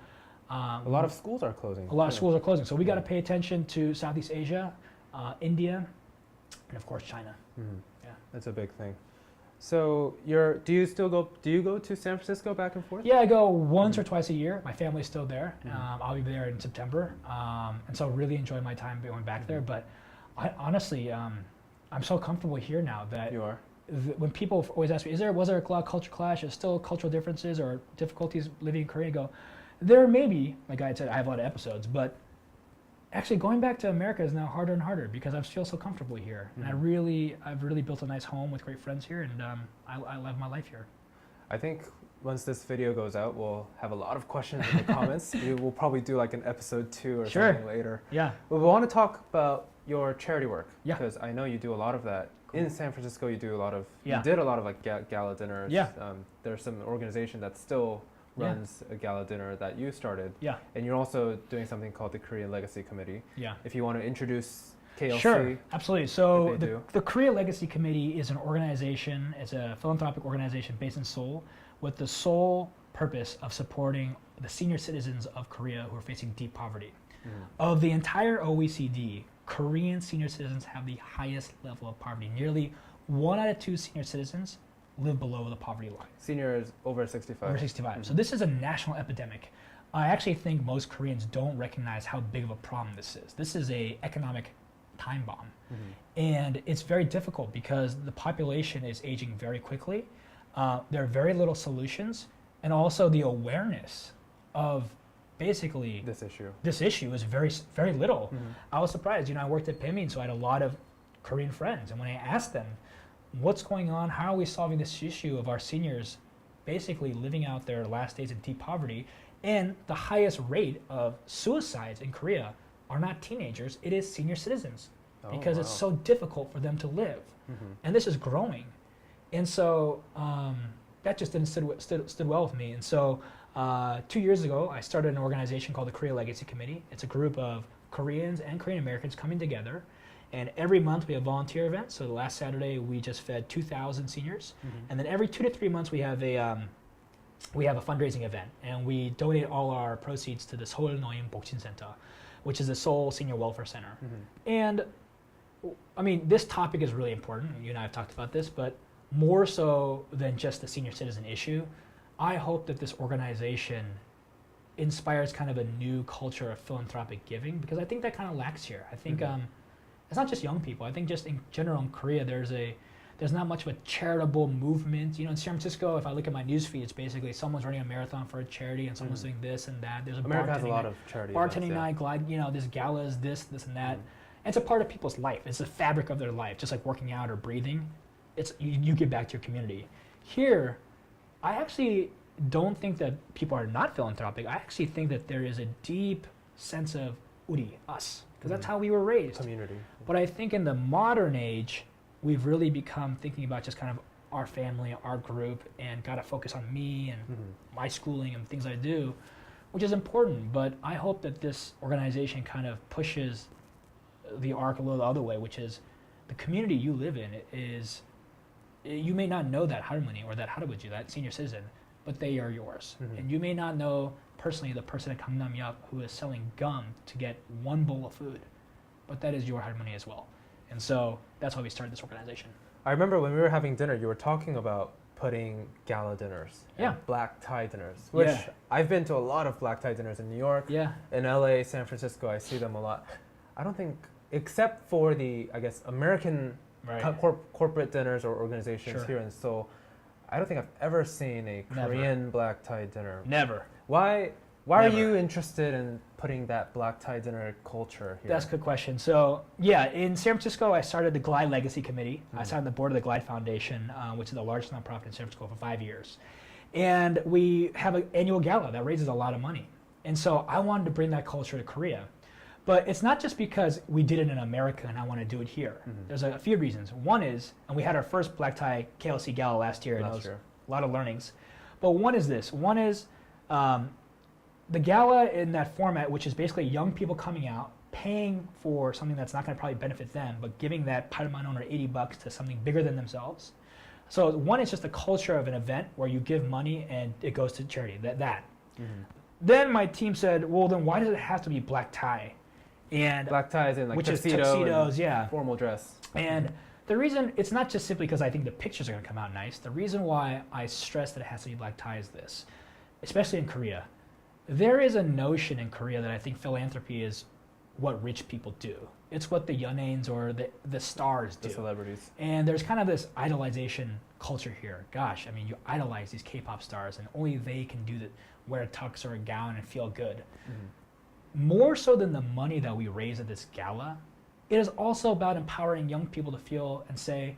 a lot of schools are closing. A lot of schools are closing. So we got to pay attention to Southeast Asia, India, and of course China. Yeah, that's a big thing. So do you go to San Francisco back and forth? Yeah, I go once or twice a year. My family's still there. I'll be there in September, and so really enjoy my time going back there. But honestly, I'm so comfortable here now that you are. When people always ask me, was there a lot of culture clash? Is still cultural differences or difficulties living in Korea? I go, there may be. Like I said, I have a lot of episodes, but actually going back to America is now harder and harder because I feel so comfortable here, and I've really built a nice home with great friends here, and I love my life here. I think once this video goes out, we'll have a lot of questions in the comments. We'll probably do like an episode 2 or something later. Yeah. But we want to talk about your charity work because Yeah. I know you do a lot of that. In San Francisco, you did a lot of like gala dinners. Yeah. There's some organization that still runs a gala dinner that you started. Yeah. And you're also doing something called the Korean Legacy Committee. Yeah. If you want to introduce KLC. Sure, absolutely. So the Korea Legacy Committee is an organization, it's a philanthropic organization based in Seoul with the sole purpose of supporting the senior citizens of Korea who are facing deep poverty. Of the entire OECD, Korean senior citizens have the highest level of poverty. Nearly 1 out of 2 senior citizens live below the poverty line. Seniors over 65. Over 65. So this is a national epidemic. I actually think most Koreans don't recognize how big of a problem this is. This is an economic time bomb. And it's very difficult because the population is aging very quickly. There are very little solutions. And also the awareness of basically this issue is very, very little. I was surprised. I worked at Pimmin, so I had a lot of Korean friends. And when I asked them, what's going on? How are we solving this issue of our seniors basically living out their last days in deep poverty? And the highest rate of suicides in Korea are not teenagers, it is senior citizens because it's so difficult for them to live. And this is growing. And so that just didn't stood well with me. And so 2 years ago, I started an organization called the Korea Legacy Committee. It's a group of Koreans and Korean Americans coming together. And every month we have volunteer events. So the last Saturday we just fed 2,000 seniors, and then every 2 to 3 months we have a fundraising event, and we donate all our proceeds to the Seoul Noim Boksin Center, which is the Seoul Senior Welfare Center. And I mean, this topic is really important. You and I have talked about this, but more so than just the senior citizen issue, I hope that this organization inspires kind of a new culture of philanthropic giving because I think that kind of lacks here. I think. It's not just young people. I think just in general in Korea, there's There's not much of a charitable movement. In San Francisco, if I look at my newsfeed, it's basically someone's running a marathon for a charity and someone's doing this and that. There's a America has a lot of charity bartending events, night, this gala is this and that. And it's a part of people's life. It's the fabric of their life, just like working out or breathing. It's you give back to your community. Here, I actually don't think that people are not philanthropic. I actually think that there is a deep sense of uri, us, because that's how we were raised. Community. But I think in the modern age, we've really become thinking about just kind of our family, our group, and got to focus on me and my schooling and things I do, which is important. But I hope that this organization kind of pushes the arc a little the other way, which is the community you live in is, you may not know that harmony or that harabuju, that senior citizen, but they are yours. And you may not know personally the person at Gangnam-yeop who is selling gum to get one bowl of food, but that is your harmony as well. And so that's why we started this organization. I remember when we were having dinner, you were talking about putting gala dinners, and black tie dinners, which I've been to a lot of black tie dinners in New York, in LA, San Francisco. I see them a lot. I don't think, except for the, I guess, American corporate dinners or organizations here in Seoul, I don't think I've ever seen a Korean black tie dinner. Never. Why are you interested in putting that black tie dinner culture here? That's a good question. So in San Francisco, I started the Glide Legacy Committee. I sat on the board of the Glide Foundation, which is the largest nonprofit in San Francisco, for 5 years. And we have an annual gala that raises a lot of money. And so I wanted to bring that culture to Korea. But it's not just because we did it in America and I want to do it here. There's a few reasons. One is, and we had our first black tie KLC gala last year, and it was a lot of learnings. But one is this. One is the gala in that format, which is basically young people coming out, paying for something that's not going to probably benefit them, but giving that $8,000 or $80 to something bigger than themselves. So one is just the culture of an event where you give money and it goes to charity. Then my team said, well, then why does it have to be black tie? And black ties and which is tuxedos, formal dress. And the reason, it's not just simply because I think the pictures are going to come out nice. The reason why I stress that it has to be black tie is this, especially in Korea. There is a notion in Korea that I think philanthropy is what rich people do. It's what the Yeonains or the stars do. The celebrities. And there's kind of this idolization culture here. Gosh, I mean, you idolize these K-pop stars and only they can do wear a tux or a gown and feel good. More so than the money that we raise at this gala, it is also about empowering young people to feel and say,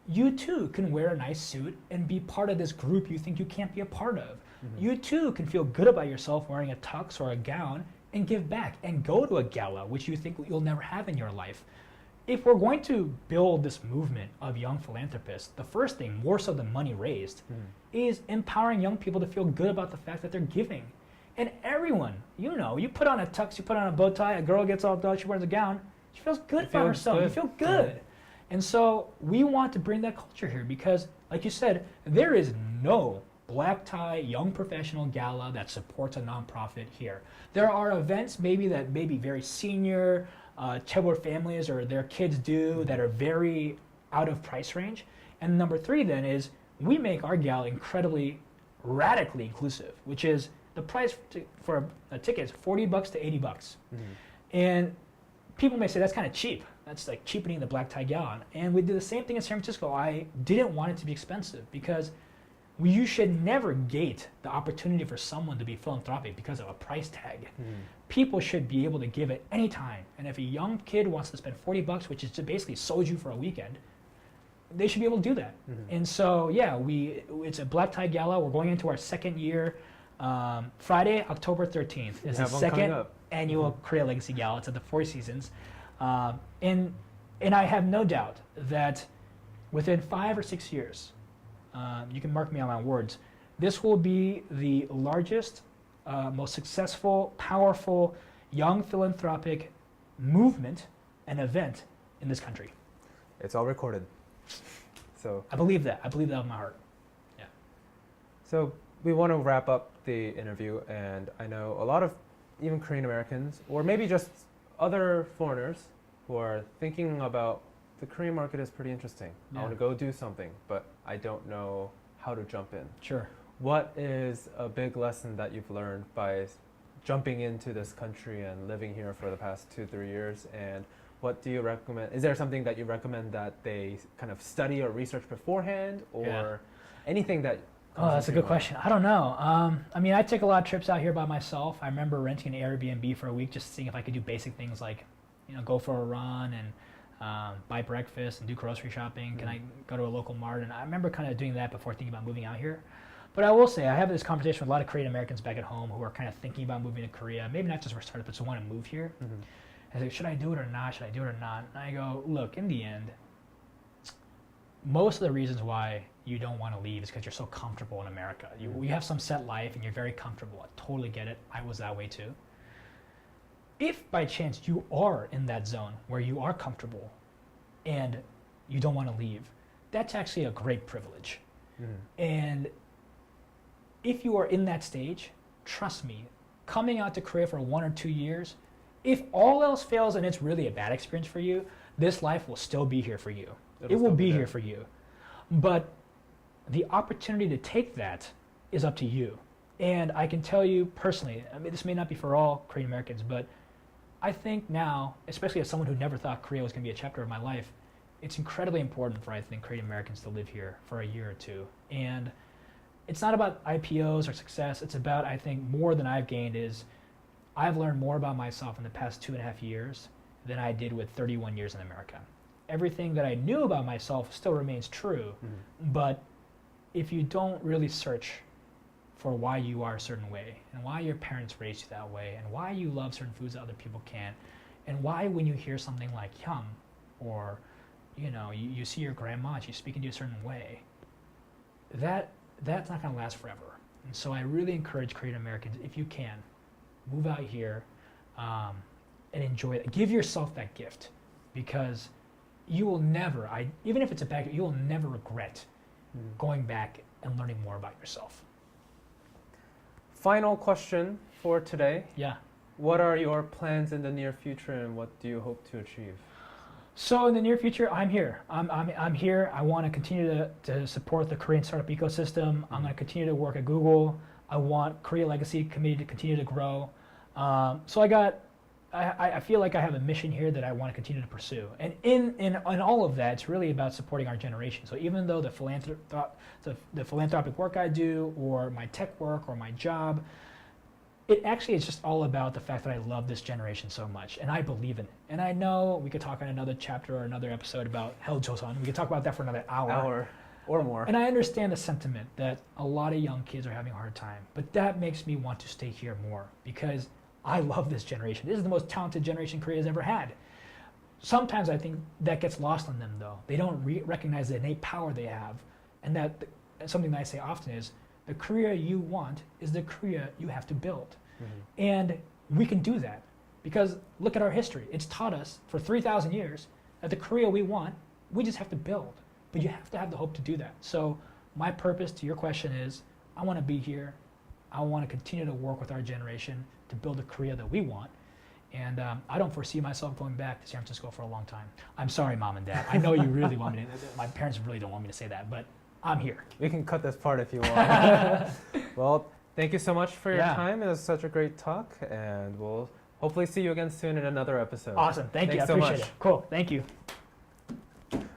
you too can wear a nice suit and be part of this group you think you can't be a part of. You too can feel good about yourself wearing a tux or a gown and give back and go to a gala, which you think you'll never have in your life. If we're going to build this movement of young philanthropists, the first thing, more so than money raised, is empowering young people to feel good about the fact that they're giving. And everyone, you put on a tux, you put on a bow tie, a girl gets all done, she wears a gown, she feels good about herself. You feel good. And so we want to bring that culture here because, like you said, there is no black tie young professional gala that supports a nonprofit here. There are events maybe very senior, chaebol families or their kids do that are very out of price range. And number 3 then is we make our gala incredibly, radically inclusive, which is the price for a ticket is $40 to $80. And people may say that's kind of cheap. That's like cheapening the black tie gala. And we did the same thing in San Francisco. I didn't want it to be expensive because you should never gate the opportunity for someone to be philanthropic because of a price tag. People should be able to give at any time. And if a young kid wants to spend $40, which is to basically soju for a weekend, they should be able to do that. And so, it's a black tie gala. We're going into our second year. Friday, October 13th is the second annual Korea Legacy Gala. It's at the Four Seasons. And I have no doubt that within 5 or 6 years, you can mark me on my words, this will be the largest, most successful, powerful, young philanthropic movement and event in this country. It's all recorded. So I believe that. I believe that with my heart. Yeah. So we want to wrap up the interview, and I know a lot of even Korean Americans, or maybe just other foreigners who are thinking about the Korean market is pretty interesting. I want to go do something, but I don't know how to jump in. Sure. What is a big lesson that you've learned by jumping into this country and living here for the past 2-3 years? And what do you recommend? Is there something that you recommend that they kind of study or research beforehand, or anything that? Oh, that's a good question. I don't know. I mean, I take a lot of trips out here by myself. I remember renting an Airbnb for a week just seeing if I could do basic things like, go for a run and buy breakfast and do grocery shopping. Can I go to a local mart? And I remember kind of doing that before thinking about moving out here. But I will say, I have this conversation with a lot of Korean Americans back at home who are kind of thinking about moving to Korea. Maybe not just for startups, but who want to move here. I say, should I do it or not? Should I do it or not? And I go, look, in the end, most of the reasons why you don't want to leave is because you're so comfortable in America. You have some set life and you're very comfortable. I totally get it. I was that way too. If by chance you are in that zone where you are comfortable and you don't want to leave, that's actually a great privilege. And if you are in that stage, trust me, coming out to Korea for 1 or 2 years, if all else fails and it's really a bad experience for you, this life will still be here for you. It will be here for you. But the opportunity to take that is up to you. And I can tell you personally, I mean, this may not be for all Korean Americans, but I think now, especially as someone who never thought Korea was going to be a chapter of my life, it's incredibly important for, I think, Korean Americans to live here for a year or two. And it's not about IPOs or success. It's about, I think, more than I've gained is I've learned more about myself in the past 2.5 years than I did with 31 years in America. Everything that I knew about myself still remains true, but if you don't really search for why you are a certain way, and why your parents raised you that way, and why you love certain foods that other people can't, and why when you hear something like "hyum," or you see your grandma and she's speaking to you a certain way, that's not going to last forever. And so I really encourage Korean Americans, if you can, move out here and enjoy it. Give yourself that gift, because you will never, even if it's a bad gift, you will never regret going back and learning more about yourself. Final question for today. Yeah. What are your plans in the near future, and what do you hope to achieve? So in the near future, I'm here. I'm here. I want to continue to support the Korean startup ecosystem. I'm going to continue to work at Google. I want Korea Legacy Committee to continue to grow. So I feel like I have a mission here that I want to continue to pursue. And in all of that, it's really about supporting our generation. So even though the philanthropic work I do, or my tech work, or my job, it actually is just all about the fact that I love this generation so much, and I believe in it. And I know we could talk on another chapter or another episode about Hell Joseon. We could talk about that for another hour or more. And I understand the sentiment that a lot of young kids are having a hard time, but that makes me want to stay here more, because I love this generation. This is the most talented generation Korea has ever had. Sometimes I think that gets lost on them, though. They don't recognize the innate power they have, and that something that I say often is, the Korea you want is the Korea you have to build. And we can do that, because look at our history. It's taught us for 3,000 years that the Korea we want, we just have to build. But you have to have the hope to do that. So my purpose to your question is, I want to be here. I want to continue to work with our generation to build a Korea that we want. And I don't foresee myself going back to San Francisco for a long time. I'm sorry, Mom and Dad. I know you really want me to, my parents really don't want me to say that, but I'm here. We can cut this part if you want. Well, thank you so much for your time. It was such a great talk, and we'll hopefully see you again soon in another episode. Awesome. Thank you. I so appreciate much. it. Cool. Thank you.